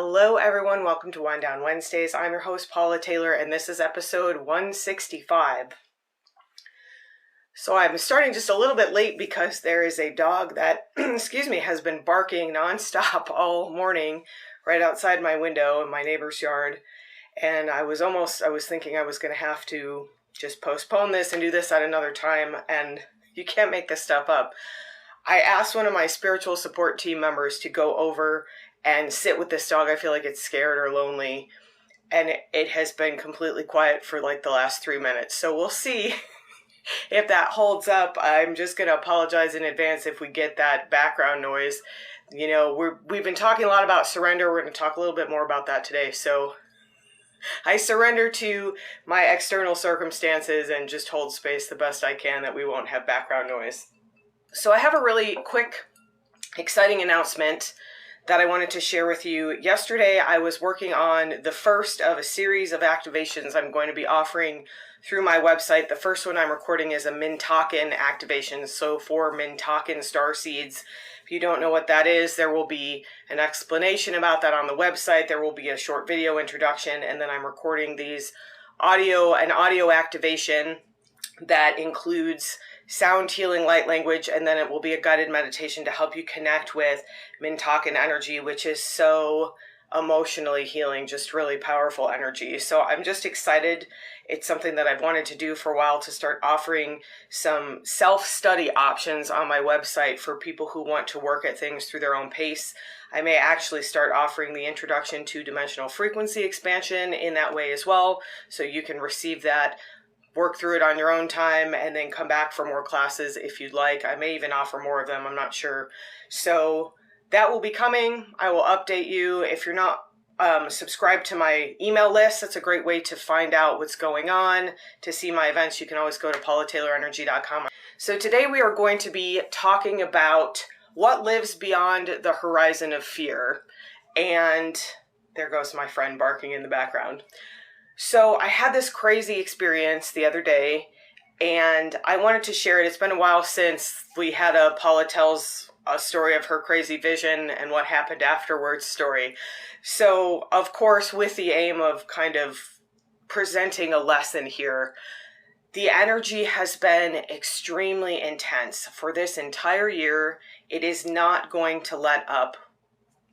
Hello everyone, welcome to Wind Down Wednesdays. I'm your host Paula Taylor and this is episode 165. So I'm starting just a little bit late because there is a dog that, has been barking nonstop all morning right outside my window in my neighbor's yard. And I was thinking I was going to have to just postpone this and do this at another time, and you can't make this stuff up. I asked one of my spiritual support team members to go over and sit with this dog. I feel like it's scared or lonely, and it has been completely quiet for like the last 3 minutes. So we'll see if that holds up. I'm just going to apologize in advance if we get that background noise. You know, we've been talking a lot about surrender. We're going to talk a little bit more about that today. So I surrender to my external circumstances and just hold space the best I can that we won't have background noise. So I have a really quick, exciting announcement that I wanted to share with you. Yesterday, I was working on the first of a series of activations I'm going to be offering through my website. The first one I'm recording is a Mintaka activation, so for Mintaka star seeds. If you don't know what that is, there will be an explanation about that on the website. There will be a short video introduction, and then I'm recording an audio activation that includes sound healing, light language, and then it will be a guided meditation to help you connect with Mintaka energy, which is so emotionally healing, just really powerful energy. So I'm just excited. It's something that I've wanted to do for a while, to start offering some self-study options on my website for people who want to work at things through their own pace. I may actually start offering the introduction to dimensional frequency expansion in that way as well, so you can receive that, work through it on your own time, and then come back for more classes if you'd like. I may even offer more of them, I'm not sure. So that will be coming. I will update you. If you're not subscribed to my email list, that's a great way to find out what's going on. To see my events, you can always go to paulataylorenergy.com. So today we are going to be talking about what lives beyond the horizon of fear. And there goes my friend barking in the background. So I had this crazy experience the other day, and I wanted to share it. It's been a while since we had a Paula Tells a story of her crazy vision and what happened afterwards story. So, of course, with the aim of kind of presenting a lesson here, the energy has been extremely intense for this entire year. It is not going to let up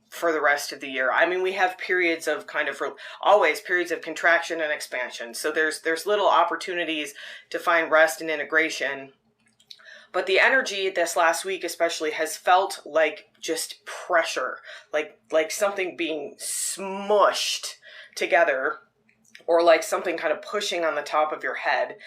for the rest of the year. I mean, we have periods of always periods of contraction and expansion. So there's little opportunities to find rest and integration. But the energy this last week especially has felt like just pressure, like something being smushed together, or like something kind of pushing on the top of your head.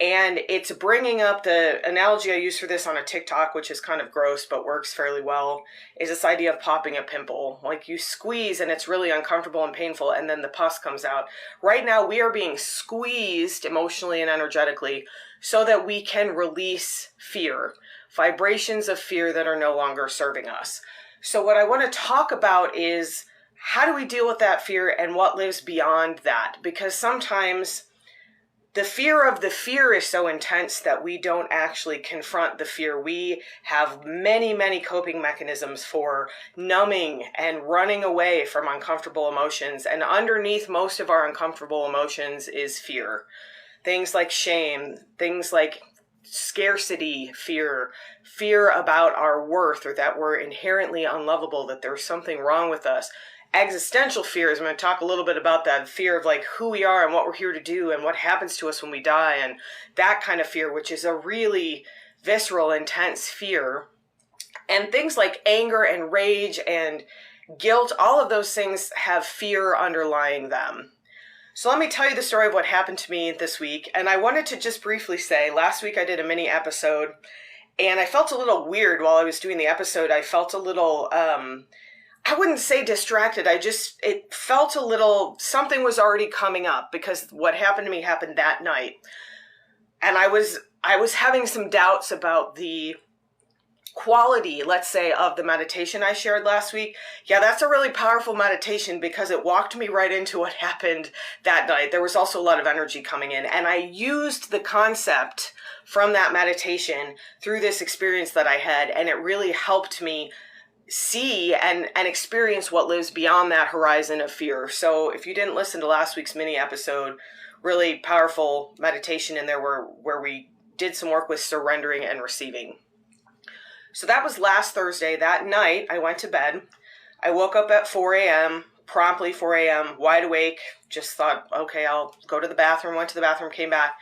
And it's bringing up the analogy I use for this on a TikTok, which is kind of gross but works fairly well, is this idea of popping a pimple. Like you squeeze and it's really uncomfortable and painful, and then the pus comes out. Right now we are being squeezed emotionally and energetically so that we can release fear, vibrations of fear that are no longer serving us. So what I want to talk about is, how do we deal with that fear and what lives beyond that? Because sometimes the fear of the fear is so intense that we don't actually confront the fear. We have many, many coping mechanisms for numbing and running away from uncomfortable emotions. And underneath most of our uncomfortable emotions is fear. Things like shame, things like scarcity fear, fear about our worth, or that we're inherently unlovable, that there's something wrong with us. Existential fears, I'm going to talk a little bit about that, fear of like who we are and what we're here to do and what happens to us when we die, and that kind of fear, which is a really visceral, intense fear. And things like anger and rage and guilt, all of those things have fear underlying them. So let me tell you the story of what happened to me this week. And I wanted to just briefly say, last week I did a mini episode, and I felt a little weird while I was doing the episode. I felt a little I wouldn't say distracted. It felt a little, something was already coming up, because what happened to me happened that night. And I was having some doubts about the quality, let's say, of the meditation I shared last week. Yeah, that's a really powerful meditation because it walked me right into what happened that night. There was also a lot of energy coming in, and I used the concept from that meditation through this experience that I had, and it really helped me see and experience what lives beyond that horizon of fear. So if you didn't listen to last week's mini episode, really powerful meditation in there where we did some work with surrendering and receiving. So that was last Thursday. That night I went to bed. I woke up at 4 a.m., promptly 4 a.m., wide awake, just thought, okay, I'll go to the bathroom, went to the bathroom, came back,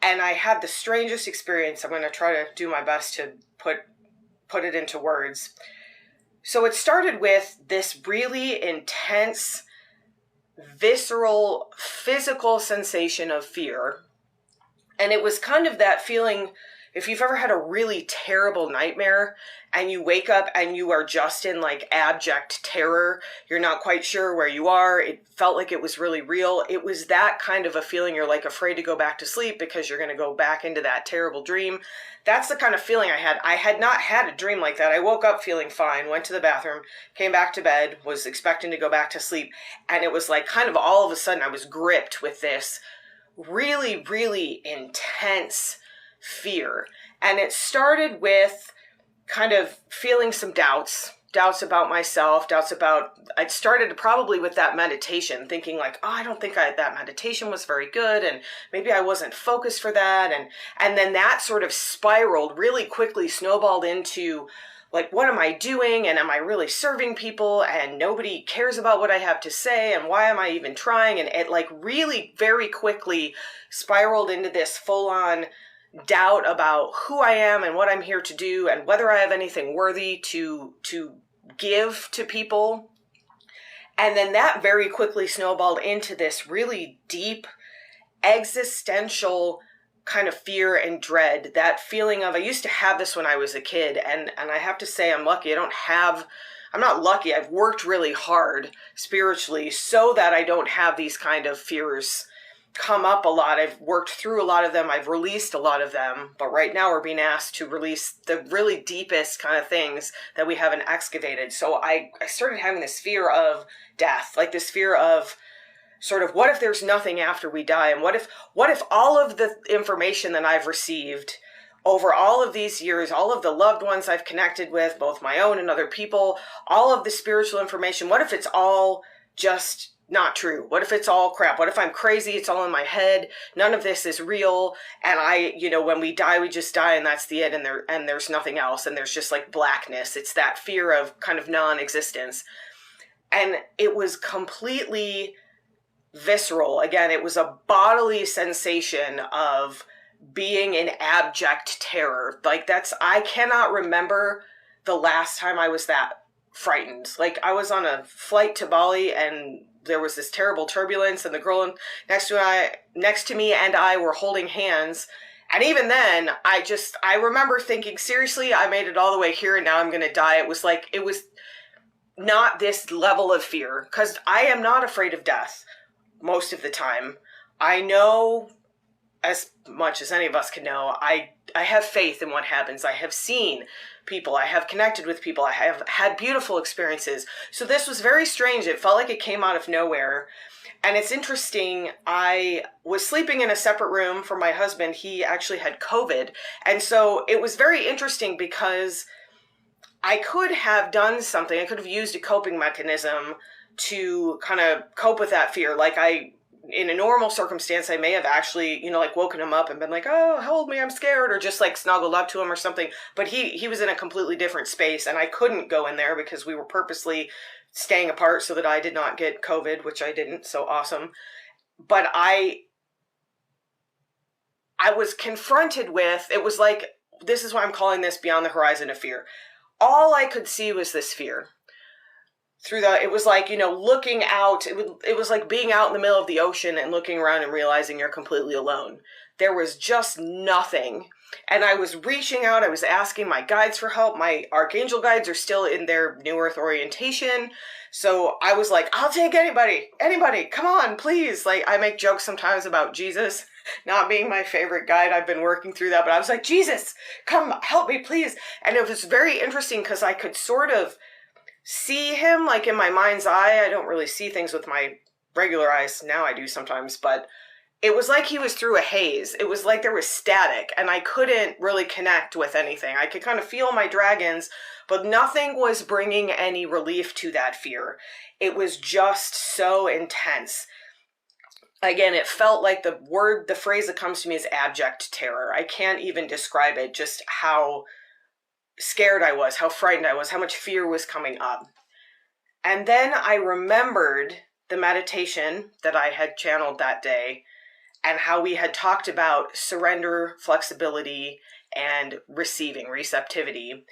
and I had the strangest experience. I'm going to try to do my best to put it into words. So it started with this really intense, visceral, physical sensation of fear. And it was kind of that feeling, if you've ever had a really terrible nightmare and you wake up and you are just in like abject terror, you're not quite sure where you are, it felt like it was really real. It was that kind of a feeling. You're like afraid to go back to sleep because you're going to go back into that terrible dream. That's the kind of feeling I had. I had not had a dream like that. I woke up feeling fine, went to the bathroom, came back to bed, was expecting to go back to sleep. And it was like kind of all of a sudden I was gripped with this really, really intense fear. And it started with kind of feeling some doubts about myself, I'd started probably with that meditation, thinking like, oh, I don't think that meditation was very good, and maybe I wasn't focused for that. And then that sort of spiraled, really quickly snowballed into like, what am I doing? And am I really serving people? And nobody cares about what I have to say. And why am I even trying? And it like really very quickly spiraled into this full-on doubt about who I am and what I'm here to do and whether I have anything worthy to give to people. And then that very quickly snowballed into this really deep existential kind of fear and dread, that feeling of, I used to have this when I was a kid, and I have to say I'm lucky. I'm not lucky. I've worked really hard spiritually so that I don't have these kind of fears come up a lot. I've worked through a lot of them. I've released a lot of them. But right now we're being asked to release the really deepest kind of things that we haven't excavated. So I started having this fear of death, like this fear of sort of, what if there's nothing after we die? And what if all of the information that I've received over all of these years, all of the loved ones I've connected with, both my own and other people, all of the spiritual information, what if it's all just not true? What if it's all crap? What if I'm crazy? It's all in my head. None of this is real. And when we die, we just die and that's the end, and there's nothing else. And there's just like blackness. It's that fear of kind of non-existence. And it was completely visceral. Again, it was a bodily sensation of being in abject terror. Like I cannot remember the last time I was that frightened. Like I was on a flight to Bali and there was this terrible turbulence and the girl next to me and I were holding hands. And even then, I remember thinking, seriously, I made it all the way here and now I'm going to die. It was not this level of fear, because I am not afraid of death most of the time. I know, as much as any of us can know, I have faith in what happens. I have seen people. I have connected with people. I have had beautiful experiences. So this was very strange. It felt like it came out of nowhere. And it's interesting. I was sleeping in a separate room from my husband. He actually had COVID. And so it was very interesting because I could have done something. I could have used a coping mechanism to kind of cope with that fear. Like in a normal circumstance, I may have actually, woken him up and been like, oh, hold me, I'm scared, or just like snuggled up to him or something. But he was in a completely different space and I couldn't go in there because we were purposely staying apart so that I did not get COVID, which I didn't. So awesome. But I was confronted with, it was like, this is why I'm calling this beyond the horizon of fear. All I could see was this fear. It was like, looking out, it was like being out in the middle of the ocean and looking around and realizing you're completely alone. There was just nothing. And I was reaching out, I was asking my guides for help. My archangel guides are still in their New Earth orientation. So I was like, I'll take anybody, come on, please. Like, I make jokes sometimes about Jesus not being my favorite guide. I've been working through that, but I was like, Jesus, come help me, please. And it was very interesting because I could sort of see him like in my mind's eye. I don't really see things with my regular eyes. Now I do sometimes, but it was like he was through a haze. It was like there was static and I couldn't really connect with anything. I could kind of feel my dragons, but nothing was bringing any relief to that fear. It was just so intense. Again, it felt like the phrase that comes to me is abject terror. I can't even describe it, just how scared I was, how frightened I was, how much fear was coming up. And then I remembered the meditation that I had channeled that day and how we had talked about surrender, flexibility, and receiving, receptivity.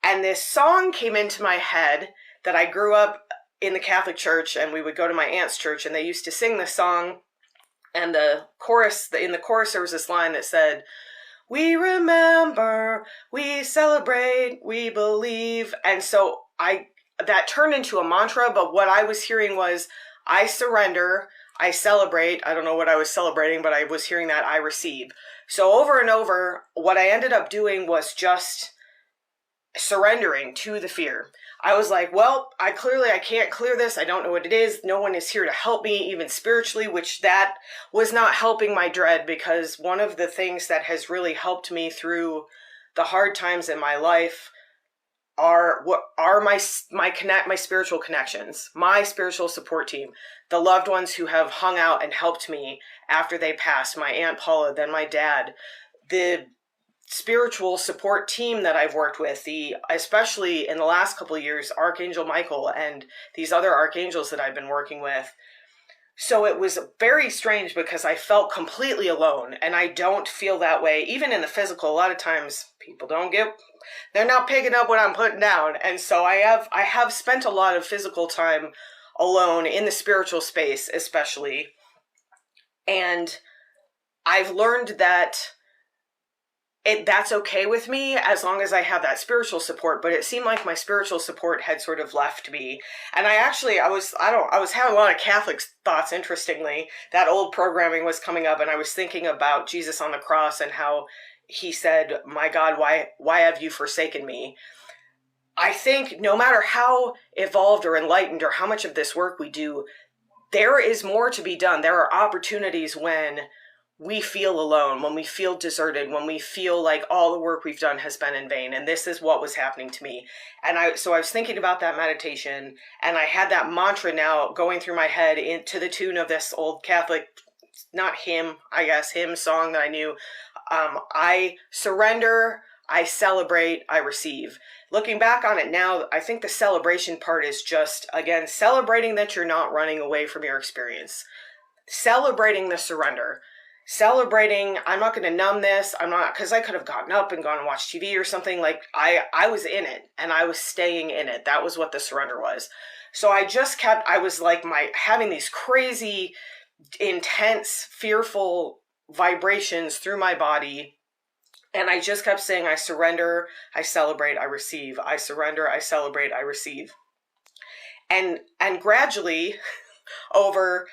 And this song came into my head that I grew up in the Catholic Church, and we would go to my aunt's church, and they used to sing this song. And in the chorus, there was this line that said, "We remember, we celebrate, we believe." And so that turned into a mantra, but what I was hearing was, I surrender, I celebrate. I don't know what I was celebrating, but I was hearing that, I receive. So over and over, what I ended up doing was just surrendering to the fear. I was like, well, I can't clear this. I don't know what it is. No one is here to help me, even spiritually, which that was not helping my dread, because one of the things that has really helped me through the hard times in my life are my spiritual connections, my spiritual support team, the loved ones who have hung out and helped me after they passed, my Aunt Paula, then my dad, the spiritual support team that I've worked with, especially in the last couple of years, Archangel Michael and these other archangels that I've been working with. So it was very strange because I felt completely alone, and I don't feel that way. Even in the physical, a lot of times people they're not picking up what I'm putting down. And so I have spent a lot of physical time alone in the spiritual space, especially. And I've learned that that's okay with me as long as I have that spiritual support, but it seemed like my spiritual support had sort of left me. And I was having a lot of Catholic thoughts, interestingly. That old programming was coming up, and I was thinking about Jesus on the cross and how he said, "My God, why have you forsaken me?" I think no matter how evolved or enlightened or how much of this work we do, there is more to be done. There are opportunities when we feel alone, when we feel deserted, when we feel like all the work we've done has been in vain. And this is what was happening to me. And so I was thinking about that meditation, and I had that mantra now going through my head to the tune of this old Catholic, not hymn, I guess, hymn song that I knew. I surrender, I celebrate, I receive. Looking back on it now, I think the celebration part is just, again, celebrating that you're not running away from your experience. Celebrating the surrender. Celebrating, I'm not going to numb this. I'm not, because I could have gotten up and gone and watched TV or something. Like I was in it, and I was staying in it. That was what the surrender was. So I was like having these crazy, intense, fearful vibrations through my body. And I just kept saying, I surrender, I celebrate, I receive. I surrender, I celebrate, I receive. And gradually over,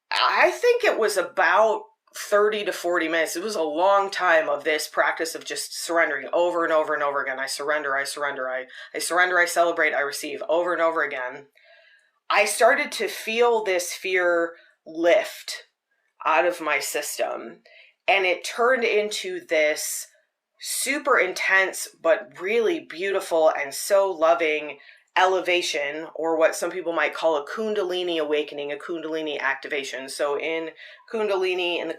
I think it was about 30 to 40 minutes. It was a long time of this practice of just surrendering over and over and over again. I surrender, I surrender, I surrender, I celebrate, I receive, over and over again. I started to feel this fear lift out of my system, and it turned into this super intense but really beautiful and so loving elevation, or what some people might call a Kundalini awakening, a Kundalini activation. So in the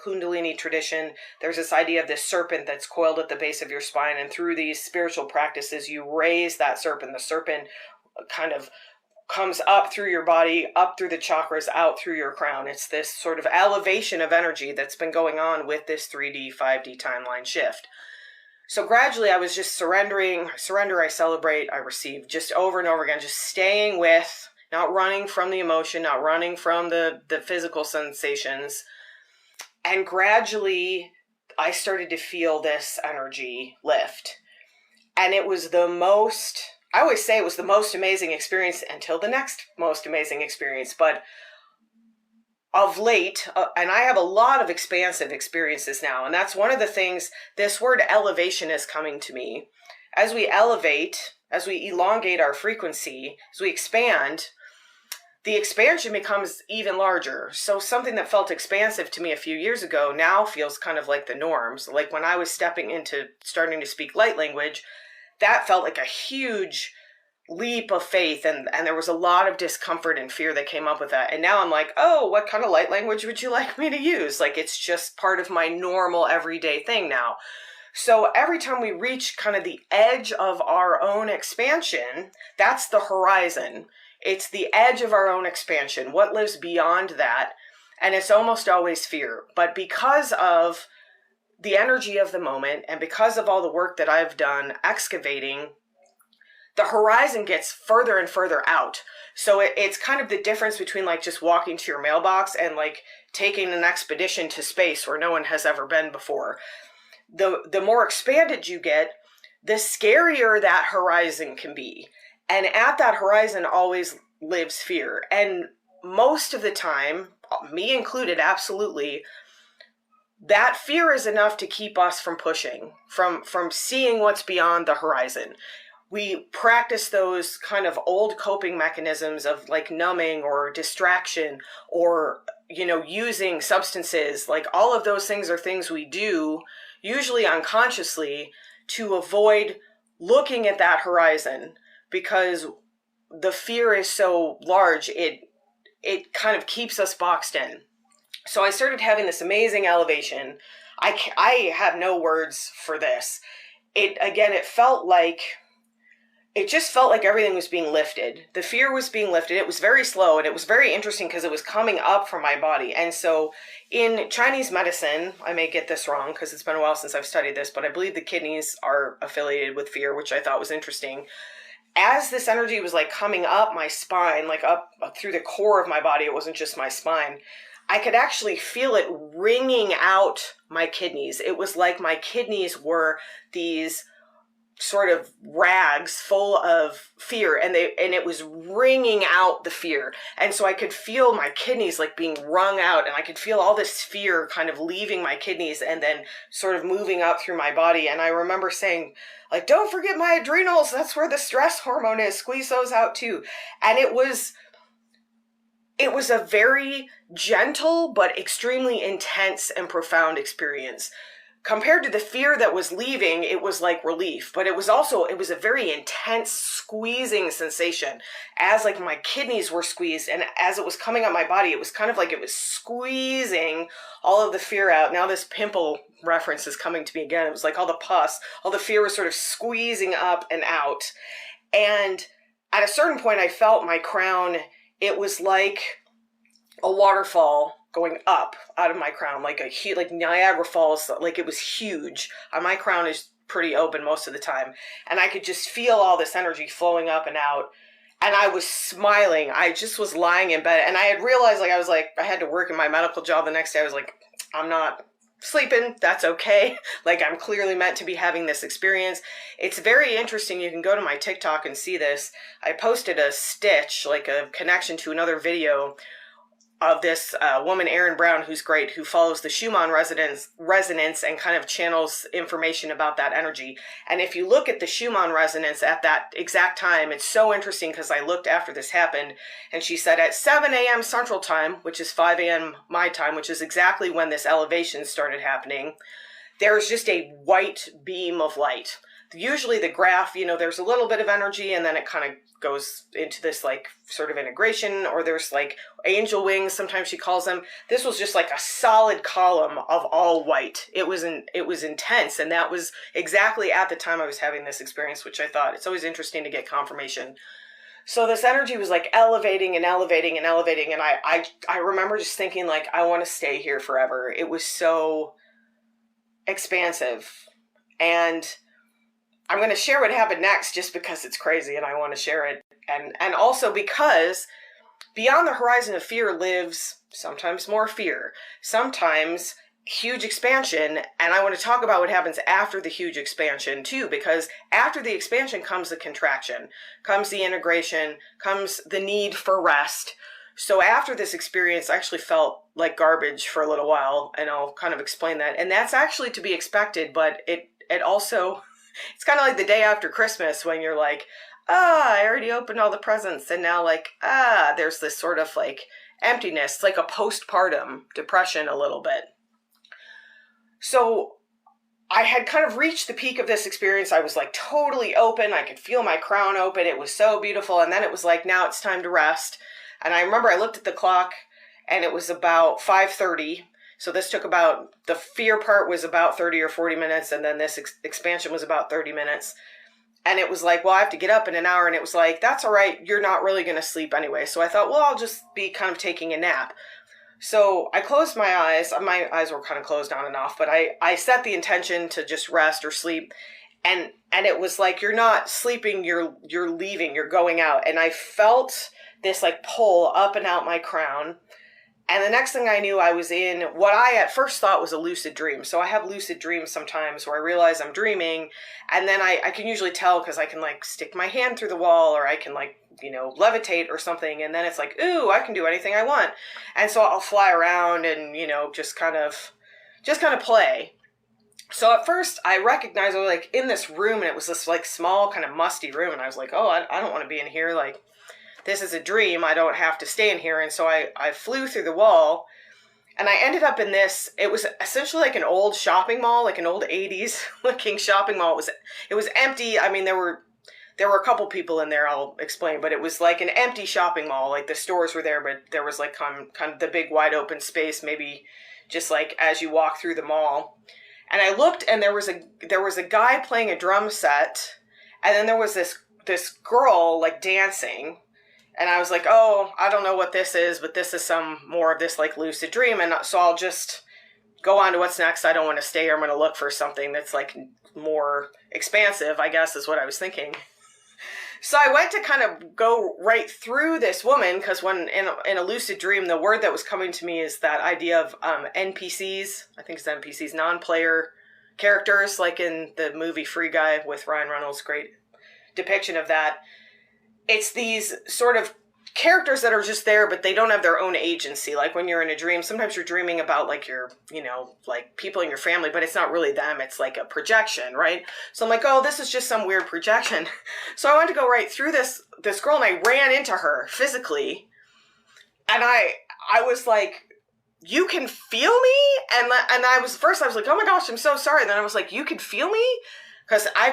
Kundalini tradition, there's this idea of this serpent that's coiled at the base of your spine, and through these spiritual practices, you raise that serpent. The serpent kind of comes up through your body, up through the chakras, out through your crown. It's this sort of elevation of energy that's been going on with this 3D, 5D timeline shift. So gradually I was just surrender, I celebrate, I receive, just over and over again, just staying with, not running from the emotion, not running from the physical sensations. And gradually I started to feel this energy lift. And it was I always say it was the most amazing experience until the next most amazing experience. But of late, and I have a lot of expansive experiences now, and that's one of the things, this word elevation is coming to me. As we elevate, as we elongate our frequency, as we expand, the expansion becomes even larger. So something that felt expansive to me a few years ago now feels kind of like the norms. Like when I was stepping into starting to speak light language, that felt like a huge leap of faith, and there was a lot of discomfort and fear that came up with that. And now I'm like, oh, what kind of light language would you like me to use? Like, it's just part of my normal everyday thing now. So every time we reach kind of the edge of our own expansion, that's the horizon. It's the edge of our own expansion, what lives beyond that. And it's almost always fear. But because of the energy of the moment and because of all the work that I've done excavating, the horizon gets further and further out. So it's kind of the difference between like just walking to your mailbox and like taking an expedition to space where no one has ever been before. The more expanded you get, the scarier that horizon can be. And at that horizon always lives fear. And most of the time, me included, absolutely, that fear is enough to keep us from pushing, from seeing what's beyond the horizon. We practice those kind of old coping mechanisms of like numbing or distraction or, using substances. Like all of those things are things we do, usually unconsciously, to avoid looking at that horizon because the fear is so large, it kind of keeps us boxed in. So I started having this amazing elevation. I have no words for this. It just felt like everything was being lifted. The fear was being lifted. It was very slow, and it was very interesting because it was coming up from my body. And so in Chinese medicine, I may get this wrong because it's been a while since I've studied this, but I believe the kidneys are affiliated with fear, which I thought was interesting. As this energy was like coming up my spine, like up through the core of my body, it wasn't just my spine, I could actually feel it wringing out my kidneys. It was like my kidneys were these sort of rags full of fear, and it was wringing out the fear. And so I could feel my kidneys like being wrung out, and I could feel all this fear kind of leaving my kidneys and then sort of moving up through my body. And I remember saying, like, don't forget my adrenals, that's where the stress hormone is, squeeze those out too. And it was a very gentle but extremely intense and profound experience. Compared to the fear that was leaving, it was like relief, but it was a very intense squeezing sensation as like my kidneys were squeezed, and as it was coming up my body, it was kind of like it was squeezing all of the fear out. Now this pimple reference is coming to me again. It was like all the pus, all the fear was sort of squeezing up and out. And at a certain point, I felt my crown, it was like a waterfall going up out of my crown, like Niagara Falls, like it was huge. My crown is pretty open most of the time, and I could just feel all this energy flowing up and out. And I was smiling. I just was lying in bed, and I had realized, I had to work in my medical job the next day. I was like, I'm not sleeping. That's okay. Like, I'm clearly meant to be having this experience. It's very interesting. You can go to my TikTok and see this. I posted a stitch, like a connection to another video of this woman, Erin Brown, who's great, who follows the Schumann resonance and kind of channels information about that energy. And if you look at the Schumann resonance at that exact time, it's so interesting because I looked after this happened, and she said at 7 a.m. Central Time, which is 5 a.m. my time, which is exactly when this elevation started happening, there's just a white beam of light. Usually the graph, there's a little bit of energy and then it kind of goes into this like sort of integration, or there's like angel wings, sometimes she calls them. This was just like a solid column of all white. It was intense, and that was exactly at the time I was having this experience, which I thought it's always interesting to get confirmation. So this energy was like elevating and elevating and elevating, and I remember just thinking like, I want to stay here forever. It was so expansive. And I'm going to share what happened next just because it's crazy and I want to share it. And also because beyond the horizon of fear lives sometimes more fear, sometimes huge expansion. And I want to talk about what happens after the huge expansion too, because after the expansion comes the contraction, comes the integration, comes the need for rest. So after this experience, I actually felt like garbage for a little while, and I'll kind of explain that. And that's actually to be expected, but it also, it's kind of like the day after Christmas when you're like, I already opened all the presents. And now like, there's this sort of like emptiness, like a postpartum depression a little bit. So I had kind of reached the peak of this experience. I was like totally open. I could feel my crown open. It was so beautiful. And then it was like, now it's time to rest. And I remember I looked at the clock and it was about 5:30. So this took about, the fear part was about 30 or 40 minutes. And then this expansion was about 30 minutes. And it was like, well, I have to get up in an hour. And it was like, that's all right. You're not really going to sleep anyway. So I thought, well, I'll just be kind of taking a nap. So I closed my eyes. My eyes were kind of closed on and off, but I set the intention to just rest or sleep. And it was like, you're not sleeping, you're leaving, you're going out. And I felt this like pull up and out my crown. And the next thing I knew, I was in what I at first thought was a lucid dream. So I have lucid dreams sometimes where I realize I'm dreaming. And then I can usually tell because I can like stick my hand through the wall, or I can like, levitate or something. And then it's like, ooh, I can do anything I want. And so I'll fly around and, just kind of play. So at first I recognized I was like in this room, and it was this like small kind of musty room. And I was like, oh, I don't want to be in here. Like, this is a dream. I don't have to stay in here. And so I flew through the wall, and I ended up in this. It was essentially like an old shopping mall, like an old 80s looking shopping mall. It was empty. I mean, there were a couple people in there, I'll explain, but it was like an empty shopping mall. Like the stores were there, but there was like kind of the big wide open space, maybe just like as you walk through the mall. And I looked, and there was a guy playing a drum set, and then there was this girl like dancing. And I was like, oh, I don't know what this is, but this is some more of this like lucid dream. And so I'll just go on to what's next. I don't want to stay here. I'm going to look for something that's like more expansive, I guess is what I was thinking. So I went to kind of go right through this woman, because when in a lucid dream, the word that was coming to me is that idea of NPCs. I think it's NPCs, non-player characters, like in the movie Free Guy with Ryan Reynolds, great depiction of that. It's these sort of characters that are just there, but they don't have their own agency. Like when you're in a dream, sometimes you're dreaming about like your, like people in your family, but it's not really them. It's like a projection, right? So I'm like, oh, this is just some weird projection. So I wanted to go right through this girl, and I ran into her physically. And I was like, you can feel me? And I was like, oh my gosh, I'm so sorry. And then I was like, you can feel me? Because I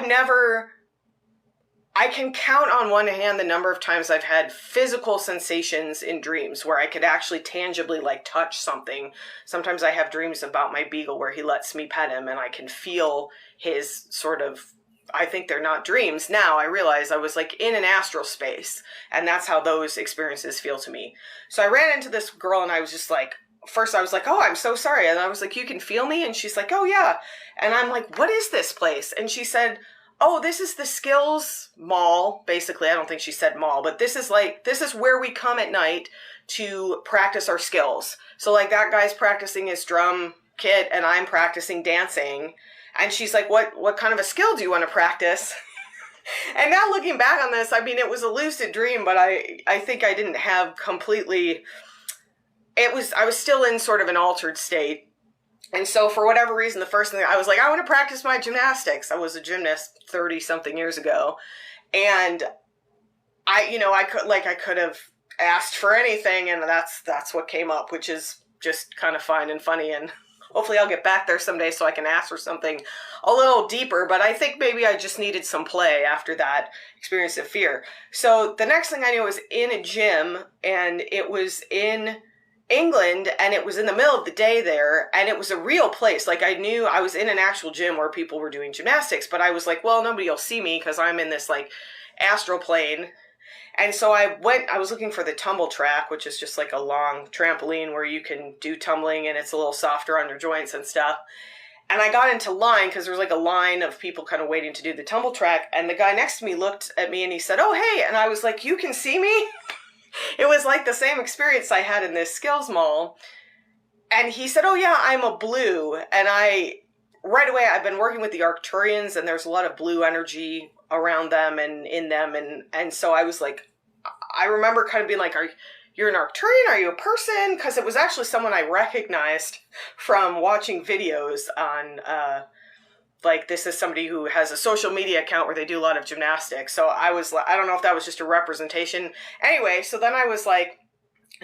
can count on one hand the number of times I've had physical sensations in dreams where I could actually tangibly like touch something. Sometimes I have dreams about my beagle where he lets me pet him, and I can feel his sort of, I think they're not dreams. Now I realize I was like in an astral space, and that's how those experiences feel to me. So I ran into this girl, and I was just like, first I was like, oh, I'm so sorry. And I was like, you can feel me? And she's like, oh yeah. And I'm like, what is this place? And she said, oh, this is the skills mall. Basically, I don't think she said mall, but this is where we come at night to practice our skills. So like that guy's practicing his drum kit, and I'm practicing dancing. And she's like, what kind of a skill do you want to practice? And now looking back on this, I mean, it was a lucid dream, but I think I didn't have completely, I was still in sort of an altered state. And so for whatever reason, the first thing I was like, I want to practice my gymnastics. I was a gymnast 30 something years ago. And I could have asked for anything, and that's what came up, which is just kind of fun and funny. And hopefully I'll get back there someday so I can ask for something a little deeper. But I think maybe I just needed some play after that experience of fear. So the next thing I knew was in a gym, and it was in England, and it was in the middle of the day there, and it was a real place. Like I knew I was in an actual gym where people were doing gymnastics, but I was like, well, nobody will see me because I'm in this like astral plane. And so I was looking for the tumble track, which is just like a long trampoline where you can do tumbling, and it's a little softer on your joints and stuff. And I got into line because there was like a line of people kind of waiting to do the tumble track, and the guy next to me looked at me and he said, oh, hey. And I was like, you can see me? It was like the same experience I had in this skills mall. And he said, oh yeah, I'm a blue. And right away, I've been working with the Arcturians, and there's a lot of blue energy around them and in them. And so I was like, I remember kind of being like, you're an Arcturian? Are you a person? Because it was actually someone I recognized from watching videos on like, this is somebody who has a social media account where they do a lot of gymnastics. So I was like, I don't know if that was just a representation. Anyway, so then I was like,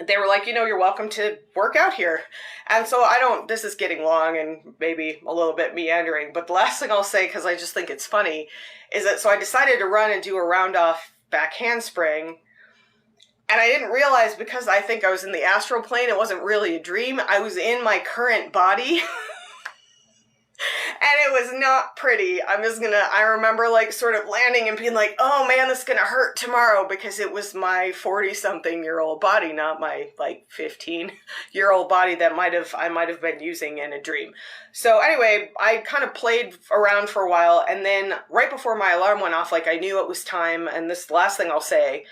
they were like, you're welcome to work out here. And so this is getting long and maybe a little bit meandering, but the last thing I'll say, because I just think it's funny, is that so I decided to run and do a round off back handspring. And I didn't realize, because I think I was in the astral plane, it wasn't really a dream. I was in my current body. And it was not pretty. I remember like sort of landing and being like, oh man, this is gonna hurt tomorrow, because it was my 40-something-year-old body, not my like 15-year-old body that I might have been using in a dream. So anyway, I kind of played around for a while, and then right before my alarm went off, like I knew it was time, and this last thing I'll say,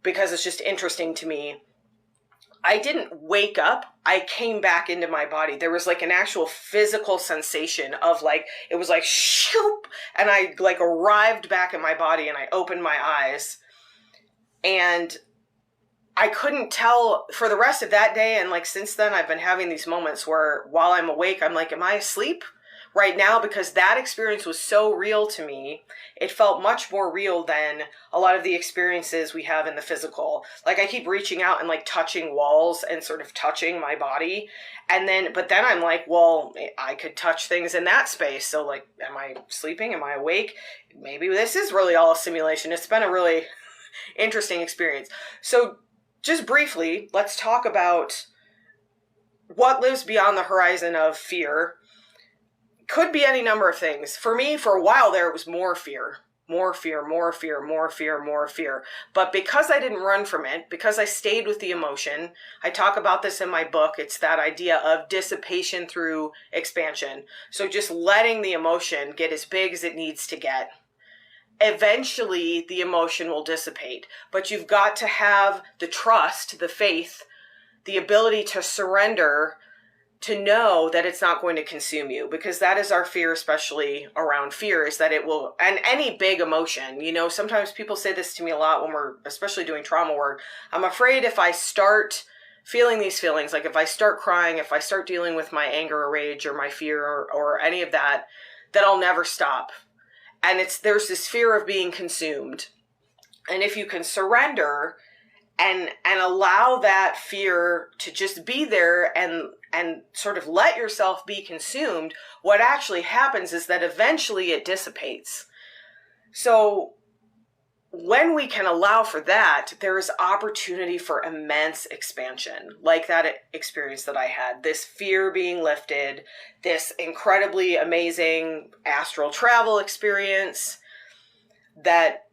because it's just interesting to me, I didn't wake up. I came back into my body. There was like an actual physical sensation of like, it was like shoop, and I like arrived back in my body, and I opened my eyes, and I couldn't tell for the rest of that day. And like since then, I've been having these moments where while I'm awake, I'm like, am I asleep right now? Because that experience was so real to me. It felt much more real than a lot of the experiences we have in the physical. Like I keep reaching out and like touching walls and sort of touching my body. But then I'm like, well, I could touch things in that space. So like, am I sleeping? Am I awake? Maybe this is really all a simulation. It's been a really interesting experience. So just briefly, let's talk about what lives beyond the horizon of fear. Could be any number of things. For me, for a while there, it was more fear. More fear, more fear, more fear, more fear. But because I didn't run from it, because I stayed with the emotion, I talk about this in my book. It's that idea of dissipation through expansion. So just letting the emotion get as big as it needs to get. Eventually, the emotion will dissipate. But you've got to have the trust, the faith, the ability to surrender, to know that it's not going to consume you, because that is our fear, especially around fear, is that it will, and any big emotion, sometimes people say this to me a lot when we're especially doing trauma work. I'm afraid if I start feeling these feelings, like if I start crying, if I start dealing with my anger or rage or my fear or any of that, that I'll never stop. And there's this fear of being consumed. And if you can surrender and allow that fear to just be there and sort of let yourself be consumed, what actually happens is that eventually it dissipates. So when we can allow for that, there is opportunity for immense expansion, like that experience that I had, this fear being lifted, this incredibly amazing astral travel experience that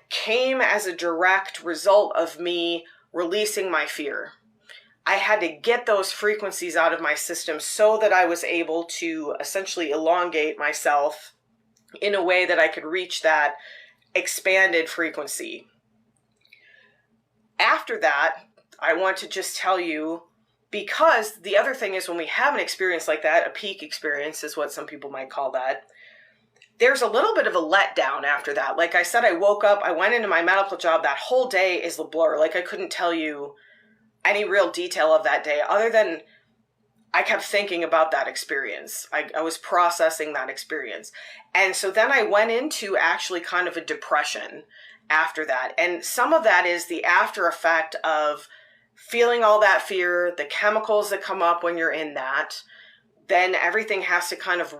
came as a direct result of me releasing my fear. I had to get those frequencies out of my system so that I was able to essentially elongate myself in a way that I could reach that expanded frequency. After that, I want to just tell you, because the other thing is when we have an experience like that, a peak experience is what some people might call that, there's a little bit of a letdown after that. Like I said, I woke up, I went into my medical job, that whole day is a blur. Like I couldn't tell you any real detail of that day other than I kept thinking about that experience. I was processing that experience. And so then I went into actually kind of a depression after that. And some of that is the after effect of feeling all that fear, the chemicals that come up when you're in that. Then everything has to kind of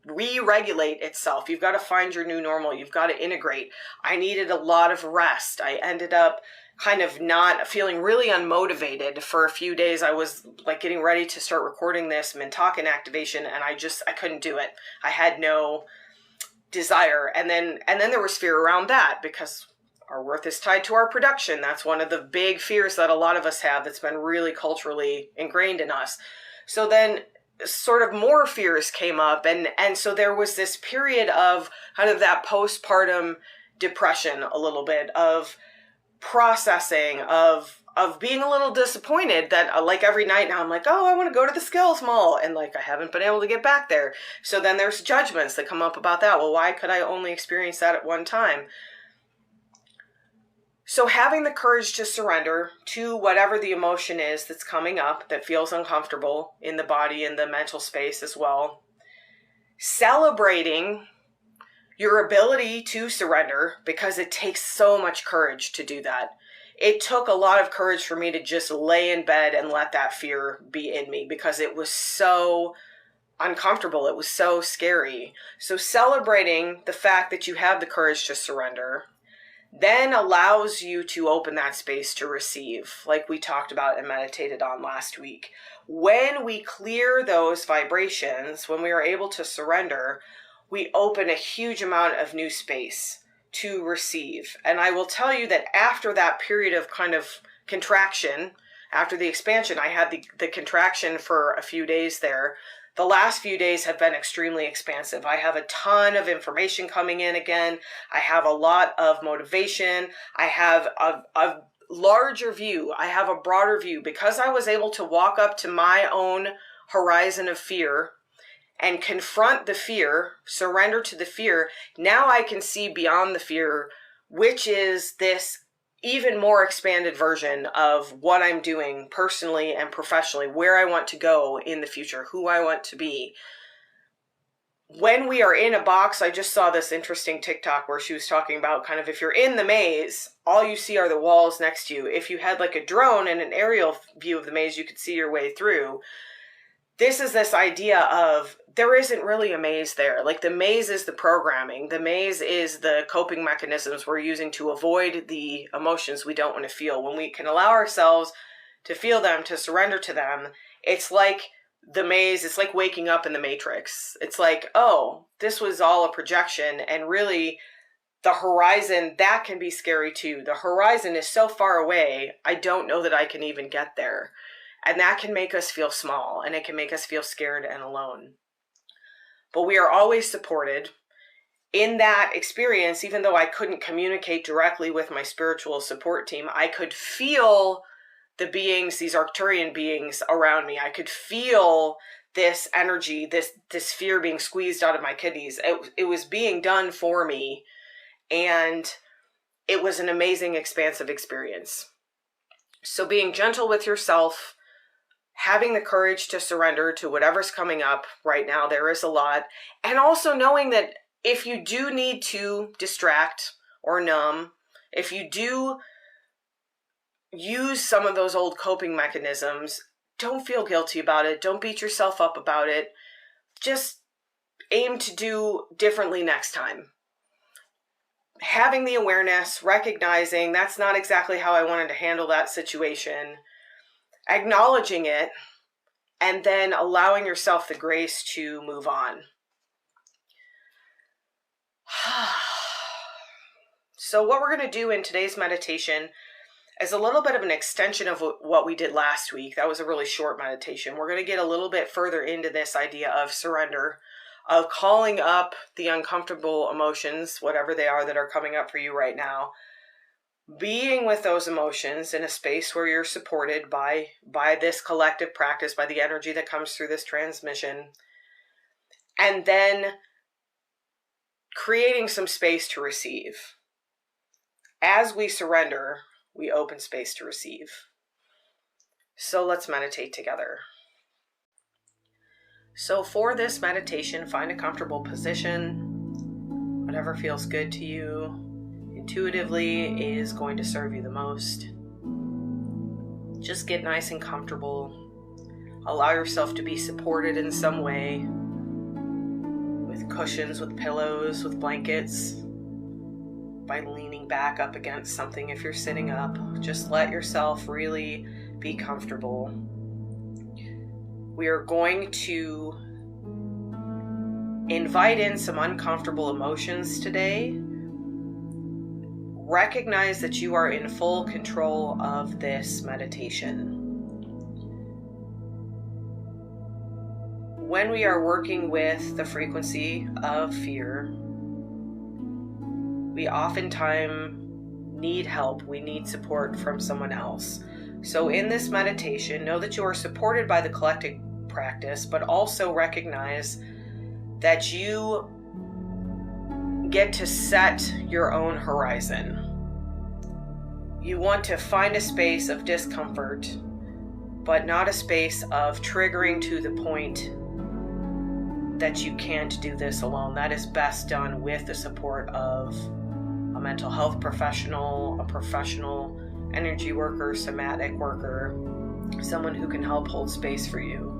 re-regulate itself. You've got to find your new normal. You've got to integrate. I needed a lot of rest. I ended up kind of not feeling really unmotivated for a few days. I was like getting ready to start recording this Mintaka activation, and I couldn't do it. I had no desire. And then there was fear around that, because our worth is tied to our production. That's one of the big fears that a lot of us have that's been really culturally ingrained in us. So then sort of more fears came up, and so there was this period of kind of that postpartum depression, a little bit of processing, of being a little disappointed that like every night now I'm like, oh, I want to go to the skills mall, and like I haven't been able to get back there. So then there's judgments that come up about that. Well, why could I only experience that at one time? So having the courage to surrender to whatever the emotion is that's coming up that feels uncomfortable in the body and the mental space as well, celebrating your ability to surrender, because it takes so much courage to do that. It took a lot of courage for me to just lay in bed and let that fear be in me, because it was so uncomfortable. It was so scary. So celebrating the fact that you have the courage to surrender then allows you to open that space to receive, like we talked about and meditated on last week. When we clear those vibrations, when we are able to surrender, we open a huge amount of new space to receive. And I will tell you that after that period of kind of contraction, after the expansion, I had the contraction for a few days there. The last few days have been extremely expansive. I have a ton of information coming in again. I have a lot of motivation. I have a larger view. I have a broader view, because I was able to walk up to my own horizon of fear and confront the fear, surrender to the fear. Now I can see beyond the fear, which is this even more expanded version of what I'm doing personally and professionally, where I want to go in the future, who I want to be. When we are in a box, I just saw this interesting TikTok where she was talking about kind of, if you're in the maze, all you see are the walls next to you. If you had like a drone and an aerial view of the maze, you could see your way through. This is this idea of there isn't really a maze there. Like, the maze is the programming. The maze is the coping mechanisms we're using to avoid the emotions we don't want to feel. When we can allow ourselves to feel them, to surrender to them, it's like the maze, it's like waking up in the Matrix. It's like, oh, this was all a projection, and really the horizon, that can be scary too. The horizon is so far away, I don't know that I can even get there. And that can make us feel small, and it can make us feel scared and alone. But we are always supported. In that experience, even though I couldn't communicate directly with my spiritual support team, I could feel the beings, these Arcturian beings around me. I could feel this energy, this fear being squeezed out of my kidneys. It was being done for me, and it was an amazing, expansive experience. So being gentle with yourself, having the courage to surrender to whatever's coming up right now, there is a lot, and also knowing that if you do need to distract or numb, if you do use some of those old coping mechanisms, don't feel guilty about it. Don't beat yourself up about it. Just aim to do differently next time. Having the awareness, recognizing that's not exactly how I wanted to handle that situation, acknowledging it, and then allowing yourself the grace to move on. So what we're going to do in today's meditation is a little bit of an extension of what we did last week. That was a really short meditation. We're going to get a little bit further into this idea of surrender, of calling up the uncomfortable emotions, whatever they are that are coming up for you right now, being with those emotions in a space where you're supported by this collective practice, by the energy that comes through this transmission, and then creating some space to receive. As we surrender, we open space to receive. So let's meditate together. So for this meditation, find a comfortable position, whatever feels good to you, intuitively is going to serve you the most. Just get nice and comfortable. Allow yourself to be supported in some way, with cushions, with pillows, with blankets, by leaning back up against something if you're sitting up. Just let yourself really be comfortable. We are going to invite in some uncomfortable emotions today. Recognize that you are in full control of this meditation. When we are working with the frequency of fear, we oftentimes need help. We need support from someone else. So in this meditation, know that you are supported by the collective practice, but also recognize that you get to set your own horizon. You want to find a space of discomfort, but not a space of triggering to the point that you can't do this alone. That is best done with the support of a mental health professional, a professional energy worker, somatic worker, someone who can help hold space for you.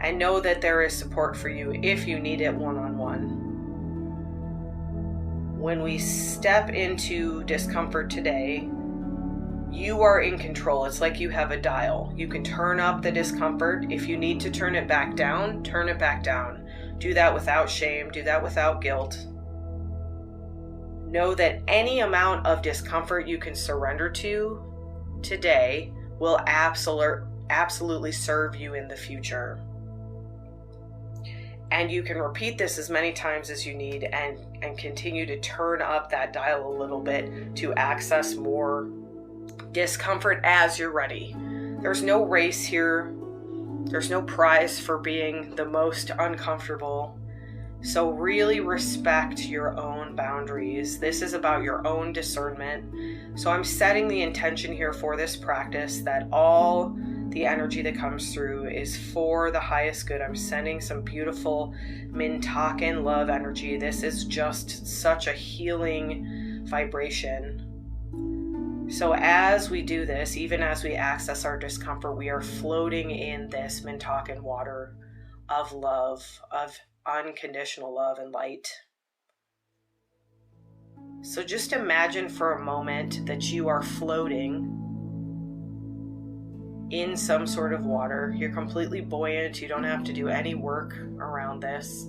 And know that there is support for you if you need it one-on-one. When we step into discomfort today, you are in control. It's like you have a dial. You can turn up the discomfort. If you need to turn it back down, turn it back down. Do that without shame. Do that without guilt. Know that any amount of discomfort you can surrender to today will absolutely serve you in the future. And you can repeat this as many times as you need and continue to turn up that dial a little bit to access more discomfort as you're ready. There's no race here. There's no prize for being the most uncomfortable. So really respect your own boundaries. This is about your own discernment. So I'm setting the intention here for this practice that all the energy that comes through is for the highest good. I'm sending some beautiful Mintaka love energy. This is just such a healing vibration. So as we do this, even as we access our discomfort, we are floating in this Mintaka water of love, of unconditional love and light. So just imagine for a moment that you are floating in some sort of water. You're completely buoyant. You don't have to do any work around this.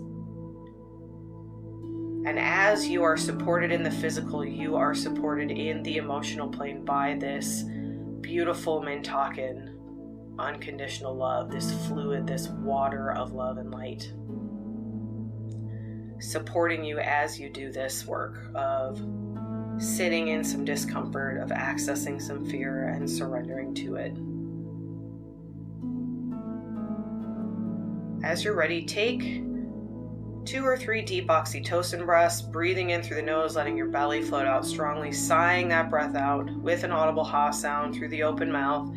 And as you are supported in the physical, you are supported in the emotional plane by this beautiful Mintaka unconditional love, this fluid, this water of love and light, supporting you as you do this work of sitting in some discomfort, of accessing some fear and surrendering to it. As you're ready, take 2 or 3 deep oxytocin breaths, breathing in through the nose, letting your belly float out strongly, sighing that breath out with an audible ha sound through the open mouth.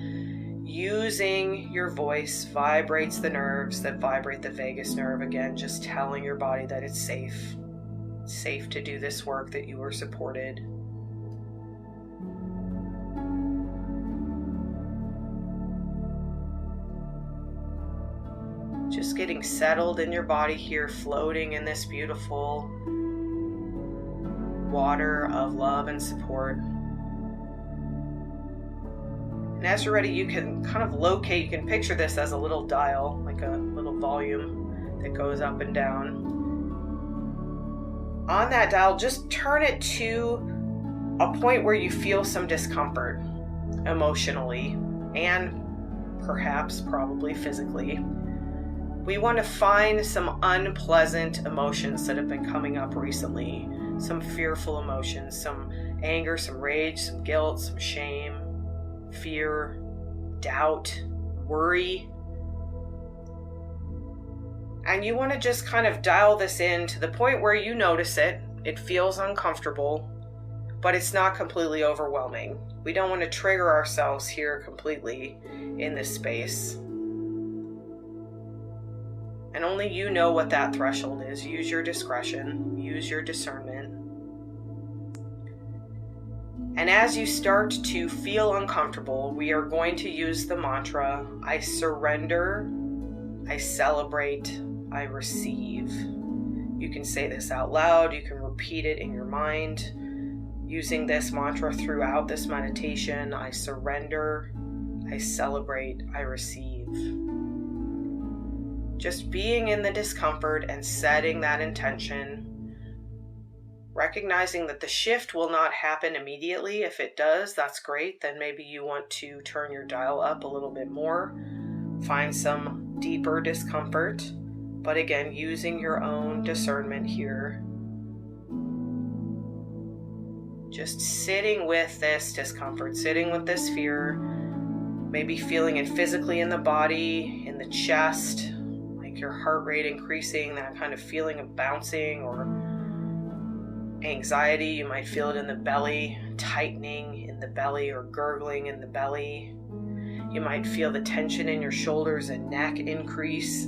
Using your voice vibrates the nerves that vibrate the vagus nerve. Again, just telling your body that it's safe. It's safe to do this work, that you are supported. Just getting settled in your body here, floating in this beautiful water of love and support. And as you're ready, you can kind of locate, you can picture this as a little dial, like a little volume that goes up and down. On that dial, just turn it to a point where you feel some discomfort emotionally and perhaps probably physically. We want to find some unpleasant emotions that have been coming up recently, some fearful emotions, some anger, some rage, some guilt, some shame, fear, doubt, worry. And you want to just kind of dial this in to the point where you notice it. It feels uncomfortable, but it's not completely overwhelming. We don't want to trigger ourselves here completely in this space. And only you know what that threshold is. Use your discretion, use your discernment. And as you start to feel uncomfortable, we are going to use the mantra, I surrender, I celebrate, I receive. You can say this out loud, you can repeat it in your mind, using this mantra throughout this meditation. I surrender, I celebrate, I receive. Just being in the discomfort and setting that intention, recognizing that the shift will not happen immediately. If it does, that's great. Then maybe you want to turn your dial up a little bit more, find some deeper discomfort. But again, using your own discernment here. Just sitting with this discomfort, sitting with this fear, maybe feeling it physically in the body, in the chest, your heart rate increasing, that kind of feeling of bouncing, or anxiety. You might feel it in the belly, tightening in the belly or gurgling in the belly. You might feel the tension in your shoulders and neck increase.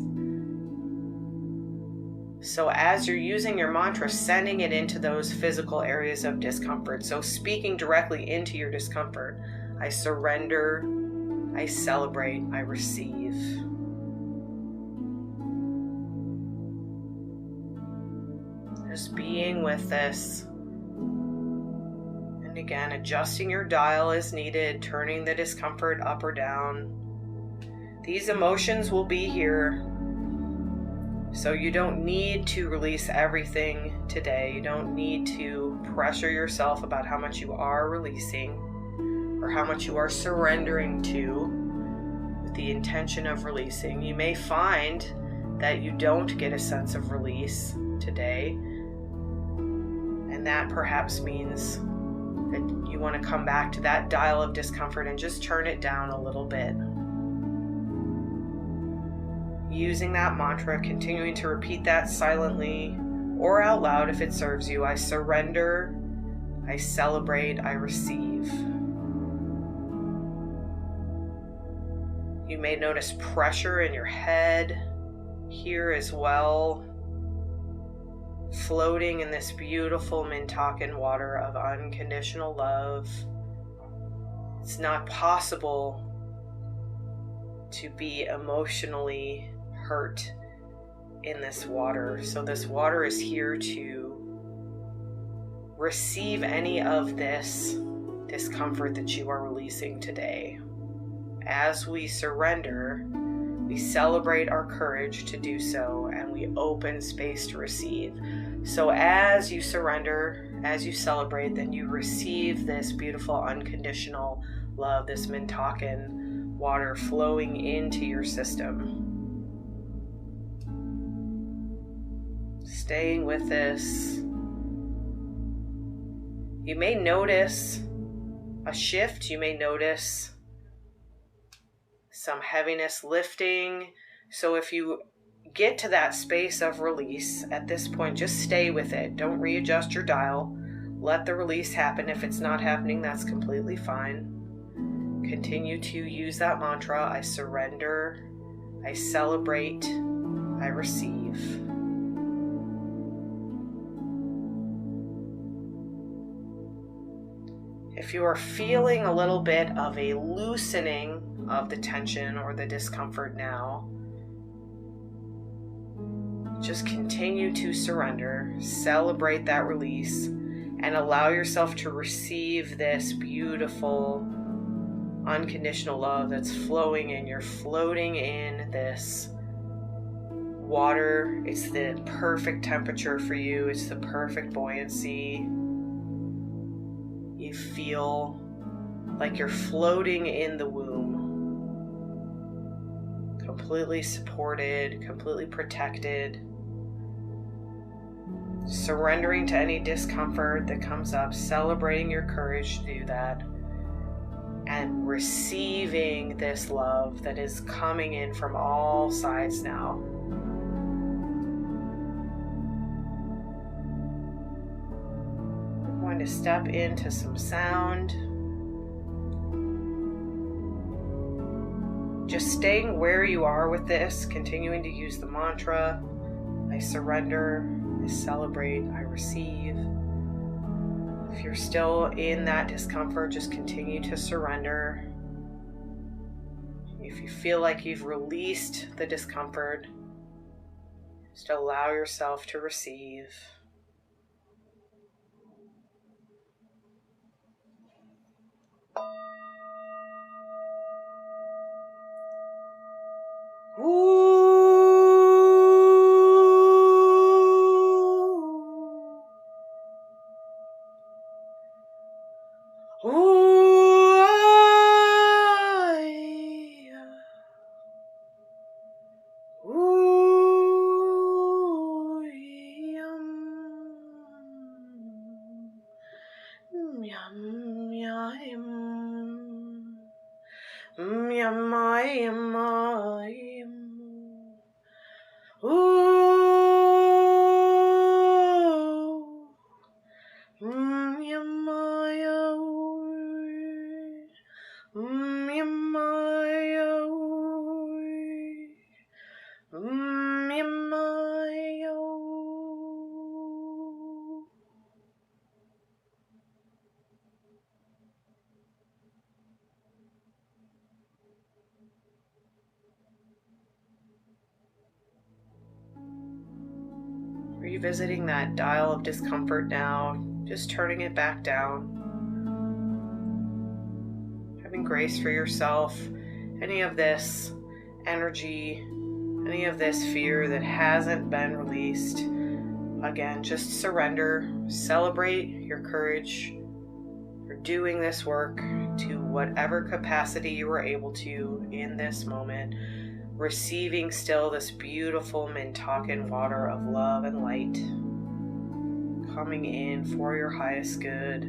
So as you're using your mantra, sending it into those physical areas of discomfort. So speaking directly into your discomfort. I surrender, I celebrate, I receive. Just being with this. And again, adjusting your dial as needed, turning the discomfort up or down. These emotions will be here. So you don't need to release everything today. You don't need to pressure yourself about how much you are releasing or how much you are surrendering to with the intention of releasing. You may find that you don't get a sense of release today, and that perhaps means that you want to come back to that dial of discomfort and just turn it down a little bit. Using that mantra, continuing to repeat that silently or out loud if it serves you. I surrender, I celebrate, I receive. You may notice pressure in your head here as well, floating in this beautiful Mintakan water of unconditional love. It's not possible to be emotionally hurt in this water. So this water is here to receive any of this discomfort that you are releasing today. As we surrender, we celebrate our courage to do so, and we open space to receive. So as you surrender, as you celebrate, then you receive this beautiful unconditional love, this Mintakan water flowing into your system. Staying with this. You may notice a shift. You may notice some heaviness lifting. So if you get to that space of release at this point, just stay with it. Don't readjust your dial. Let the release happen. If it's not happening, that's completely fine. Continue to use that mantra. I surrender, I celebrate, I receive. If you are feeling a little bit of a loosening of the tension or the discomfort now, just continue to surrender, celebrate that release, and allow yourself to receive this beautiful, unconditional love that's flowing in. You're floating in this water. It's the perfect temperature for you. It's the perfect buoyancy. You feel like you're floating in the womb, completely supported, completely protected, surrendering to any discomfort that comes up, celebrating your courage to do that, and receiving this love that is coming in from all sides now. We're going to step into some sound. Just staying where you are with this, continuing to use the mantra, I surrender, I celebrate, I receive. If you're still in that discomfort, just continue to surrender. If you feel like you've released the discomfort, just allow yourself to receive. revisiting that dial of discomfort now, just turning it back down. Having grace for yourself. Any of this energy, any of this fear that hasn't been released, again, just surrender. Celebrate your courage for doing this work to whatever capacity you were able to in this moment, receiving still this beautiful Mintaka water of love and light coming in for your highest good.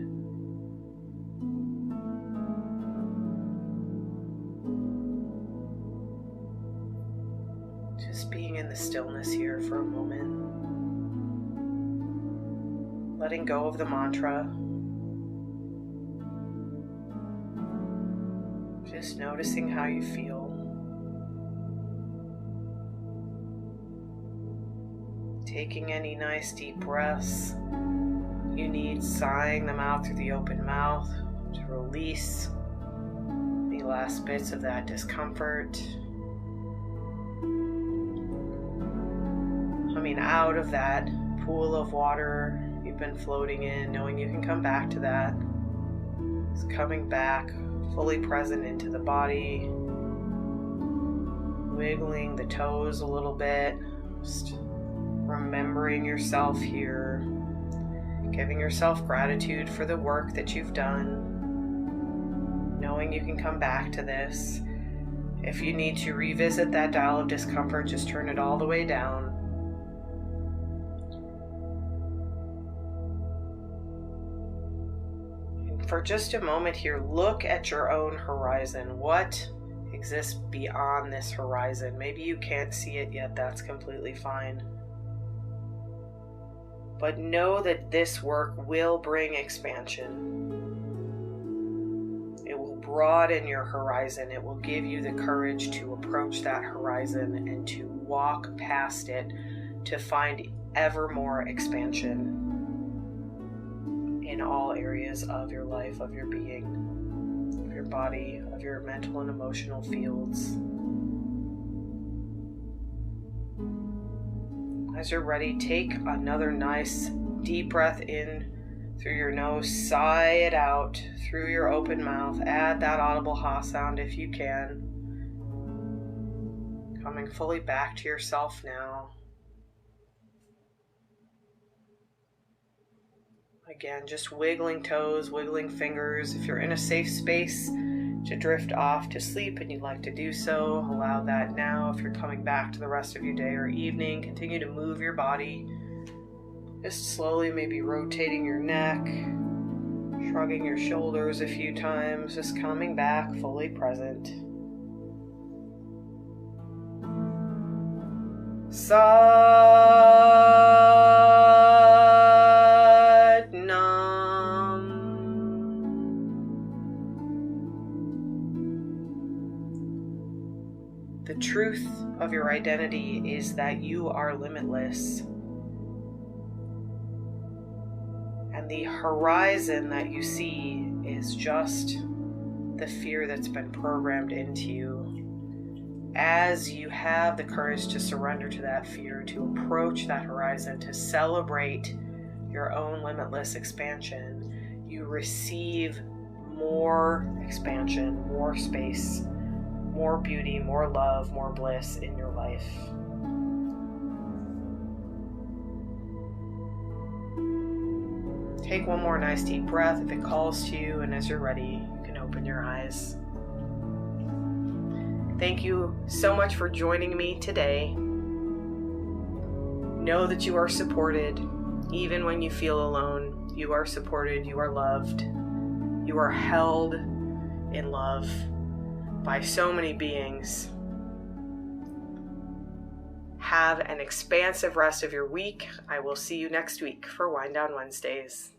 Just being in the stillness here for a moment. Letting go of the mantra. Just noticing how you feel. Taking any nice deep breaths you need, sighing them out through the open mouth to release the last bits of that discomfort. Coming out of that pool of water you've been floating in, knowing you can come back to that. Just coming back, fully present into the body, wiggling the toes a little bit, just remembering yourself here, giving yourself gratitude for the work that you've done, knowing you can come back to this. If you need to revisit that dial of discomfort, just turn it all the way down. And for just a moment here, look at your own horizon. What exists beyond this horizon? Maybe you can't see it yet, that's completely fine. But know that this work will bring expansion. It will broaden your horizon. It will give you the courage to approach that horizon and to walk past it to find ever more expansion in all areas of your life, of your being, of your body, of your mental and emotional fields. As you're ready, take another nice deep breath in through your nose, sigh it out through your open mouth, add that audible ha sound if you can. Coming fully back to yourself now. Again, just wiggling toes, wiggling fingers. If you're in a safe space to drift off to sleep and you'd like to do so, allow that now. If you're coming back to the rest of your day or evening, continue to move your body. Just slowly maybe rotating your neck, shrugging your shoulders a few times, just coming back fully present. Sat Nam. The truth of your identity is that you are limitless. And the horizon that you see is just the fear that's been programmed into you. As you have the courage to surrender to that fear, to approach that horizon, to celebrate your own limitless expansion, you receive more expansion, more space, more beauty, more love, more bliss in your life. Take one more nice deep breath if it calls to you, and as you're ready, you can open your eyes. Thank you so much for joining me today. Know that you are supported, even when you feel alone. You are supported, you are loved, you are held in love by so many beings. Have an expansive rest of your week. I will see you next week for Wind Down Wednesdays.